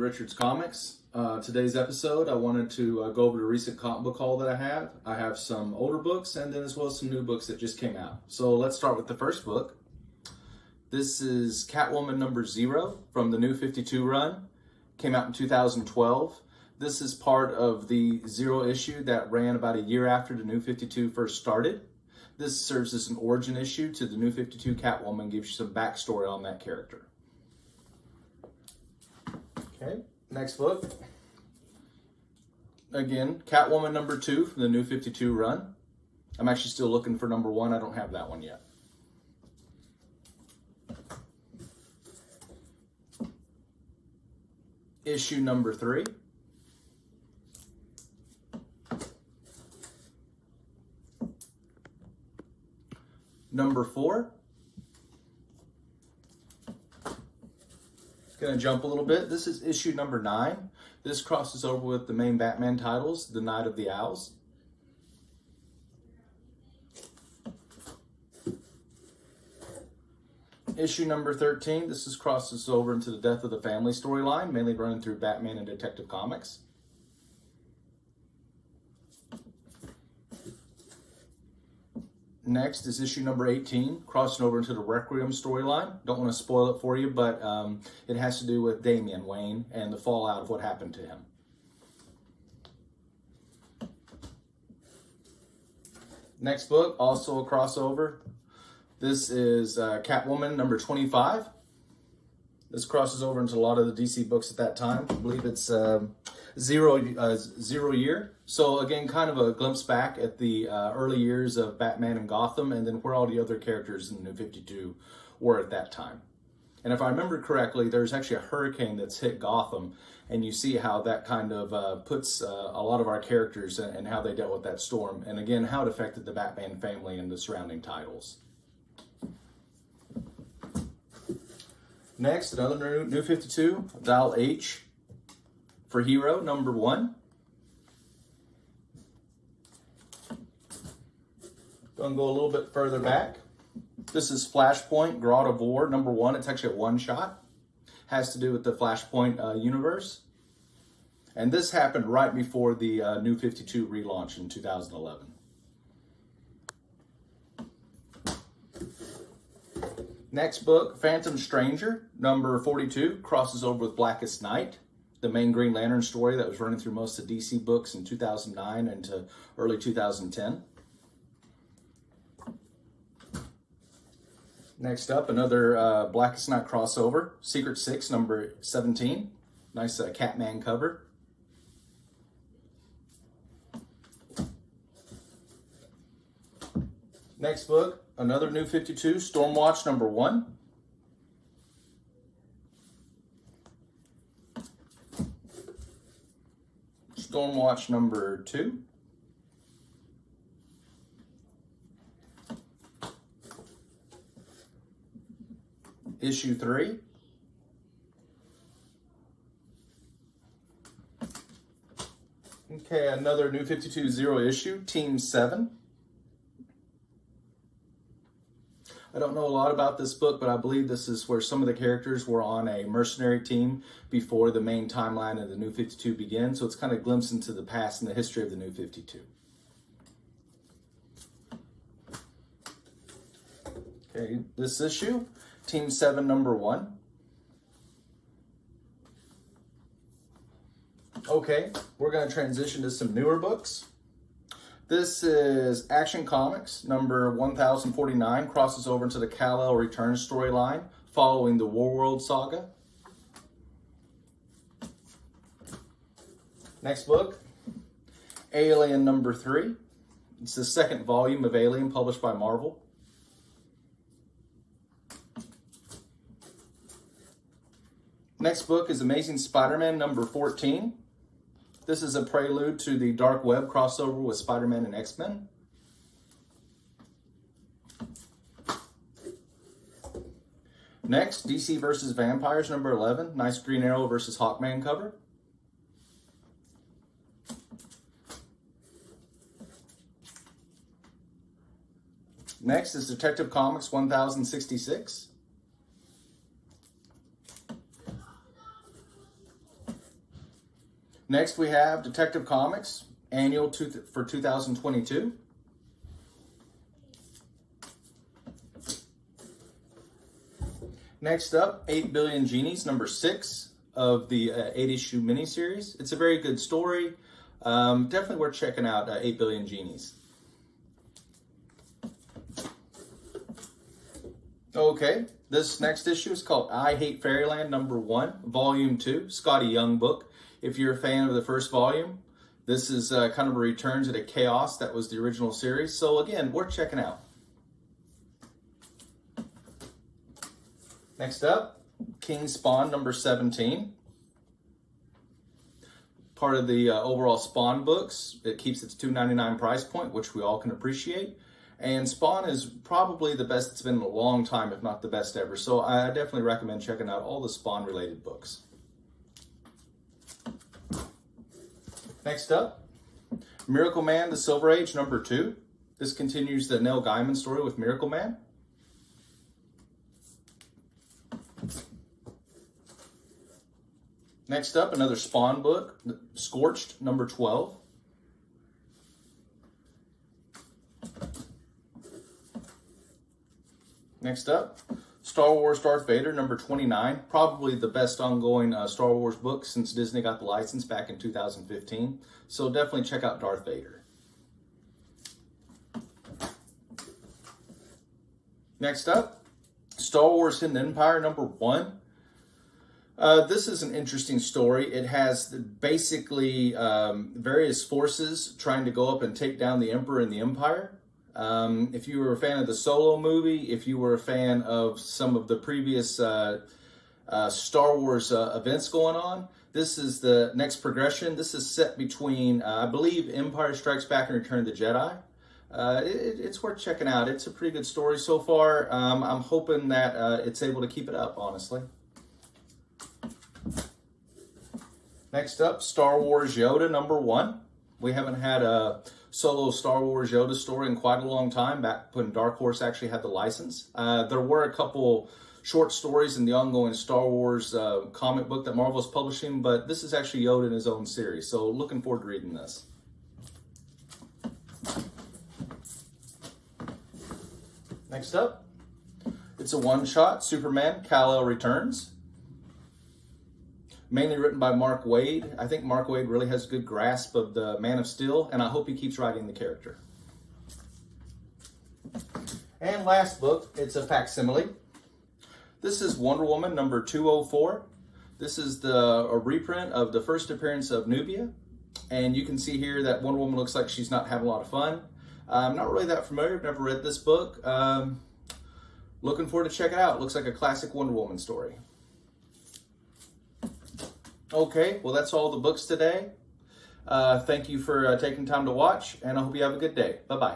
Richards Comics. Today's episode, I wanted to go over the recent comic book haul that I have. I have some older books and then as well as some new books that just came out. So let's start with the first book. This is Catwoman number 0 from the New 52 run. Came out in 2012. This is part of the 0 issue that ran about a year after the New 52 first started. This serves as an origin issue to the New 52 Catwoman, gives you some backstory on that character. Okay, next book. Again, Catwoman number 2 from the New 52 run. I'm actually still looking for number 1. I don't have that one yet. Issue number 3. Number 4. Going to jump a little bit. This is issue number 9. This crosses over with the main Batman titles, The Night of the Owls. Issue number 13. This crosses over into the Death of the Family storyline, mainly running through Batman and Detective Comics. Next is issue number 18, crossing over into the Requiem storyline. Don't want to spoil it for you, but it has to do with Damian Wayne and the fallout of what happened to him. Next book, also a crossover. This is Catwoman number 25. This crosses over into a lot of the DC books at that time. I believe it's zero year. So again, kind of a glimpse back at the early years of Batman and Gotham, and then where all the other characters in the New 52 were at that time. And if I remember correctly, there's actually a hurricane that's hit Gotham, and you see how that kind of puts a lot of our characters and how they dealt with that storm, and again, how it affected the Batman family and the surrounding titles. Next, another New 52, Dial H for Hero, number 1. Gonna go a little bit further back. This is Flashpoint, God of War, number 1. It's actually a one-shot. Has to do with the Flashpoint universe. And this happened right before the New 52 relaunch in 2011. Next book, Phantom Stranger, number 42, crosses over with Blackest Night, the main Green Lantern story that was running through most of DC books in 2009 into early 2010. Next up, another Blackest Night crossover, Secret Six, number 17. Nice Catman cover. Next book, another New 52, Stormwatch, number 1. Stormwatch, number 2. Issue 3. Okay, another New 52 0 issue, Team 7. I don't know a lot about this book, but I believe this is where some of the characters were on a mercenary team before the main timeline of the New 52 begins. So it's kind of a glimpse into the past and the history of the New 52. Okay, this issue, Team 7, number 1. Okay, we're going to transition to some newer books. This is Action Comics, number 1049, crosses over into the Kal-El Returns storyline, following the Warworld saga. Next book, Alien number 3. It's the second volume of Alien published by Marvel. Next book is Amazing Spider-Man number 14. This is a prelude to the Dark Web crossover with Spider-Man and X-Men. Next, DC vs. Vampires number 11. Nice Green Arrow versus Hawkman cover. Next is Detective Comics 1066. Next we have Detective Comics, annual for 2022. Next up, 8 Billion Genies, number 6 of the 8-issue miniseries. It's a very good story. Definitely worth checking out, 8 Billion Genies. Okay, this next issue is called I Hate Fairyland, number 1, volume 2, Scotty Young book. If you're a fan of the first volume, this is kind of a return to the chaos that was the original series. So again, worth checking out. Next up, King Spawn number 17. Part of the overall Spawn books. It keeps its $2.99 price point, which we all can appreciate. And Spawn is probably the best it's been in a long time, if not the best ever. So I definitely recommend checking out all the Spawn related books. Next up, Miracle Man, The Silver Age, number 2. This continues the Neil Gaiman story with Miracle Man. Next up, another Spawn book, Scorched, number 12. Next up, Star Wars Darth Vader, number 29. Probably the best ongoing Star Wars book since Disney got the license back in 2015. So definitely check out Darth Vader. Next up, Star Wars Hidden Empire, number 1. This is an interesting story. It has basically various forces trying to go up and take down the Emperor and the Empire. If you were a fan of the Solo movie, if you were a fan of some of the previous Star Wars events going on, this is the next progression. This is set between, I believe, Empire Strikes Back and Return of the Jedi. It's worth checking out. It's a pretty good story so far. I'm hoping that it's able to keep it up, honestly. Next up, Star Wars Yoda, number 1. We haven't had a solo Star Wars Yoda story in quite a long time, back when Dark Horse actually had the license. There were a couple short stories in the ongoing Star Wars comic book that Marvel is publishing, but this is actually Yoda in his own series, so looking forward to reading this. Next up, it's a one-shot, Superman, Kal-El Returns. Mainly written by Mark Waid. I think Mark Waid really has a good grasp of the Man of Steel, and I hope he keeps writing the character. And last book, it's a facsimile. This is Wonder Woman number 204. This is a reprint of the first appearance of Nubia. And you can see here that Wonder Woman looks like she's not having a lot of fun. I'm not really that familiar. I've never read this book. Looking forward to check it out. It looks like a classic Wonder Woman story. Okay, well that's all the books today. Thank you for taking time to watch, and I hope you have a good day. Bye-bye.